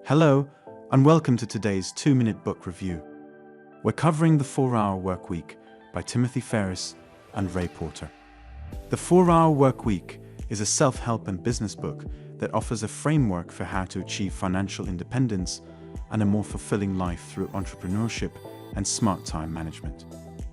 Hello, and welcome to today's 2-minute book review. We're covering The 4-Hour Workweek by Timothy Ferriss and Ray Porter. The 4-Hour Workweek is a self-help and business book that offers a framework for how to achieve financial independence and a more fulfilling life through entrepreneurship and smart time management.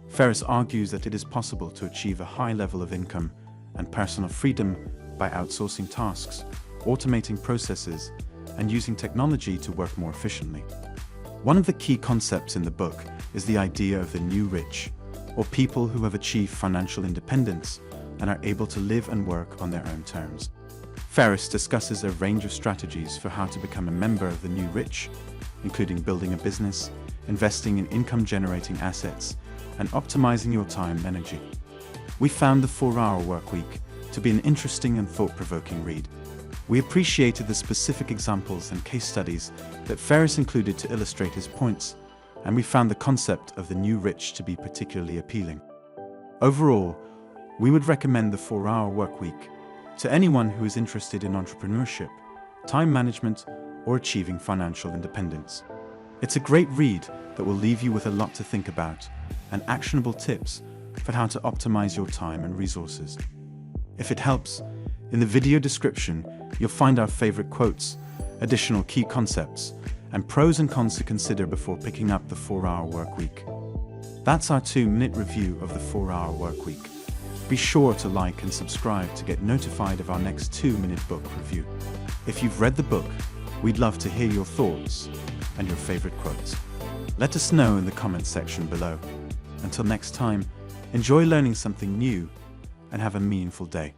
Ferriss argues that it is possible to achieve a high level of income and personal freedom by outsourcing tasks, automating processes, and using technology to work more efficiently. One of the key concepts in the book is the idea of the new rich, or people who have achieved financial independence and are able to live and work on their own terms. Ferriss discusses a range of strategies for how to become a member of the new rich, including building a business, investing in income-generating assets, and optimizing your time and energy. We found The 4-Hour Workweek to be an interesting and thought-provoking read. We appreciated the specific examples and case studies that Ferriss included to illustrate his points, and we found the concept of the new rich to be particularly appealing. Overall, we would recommend The 4-Hour Workweek to anyone who is interested in entrepreneurship, time management, or achieving financial independence. It's a great read that will leave you with a lot to think about and actionable tips for how to optimize your time and resources. If it helps, in the video description, you'll find our favorite quotes, additional key concepts, and pros and cons to consider before picking up The 4-Hour Workweek. That's our 2-minute review of The 4-Hour Workweek. Be sure to like and subscribe to get notified of our next 2-minute book review. If you've read the book, we'd love to hear your thoughts and your favorite quotes. Let us know in the comments section below. Until next time, enjoy learning something new and have a meaningful day.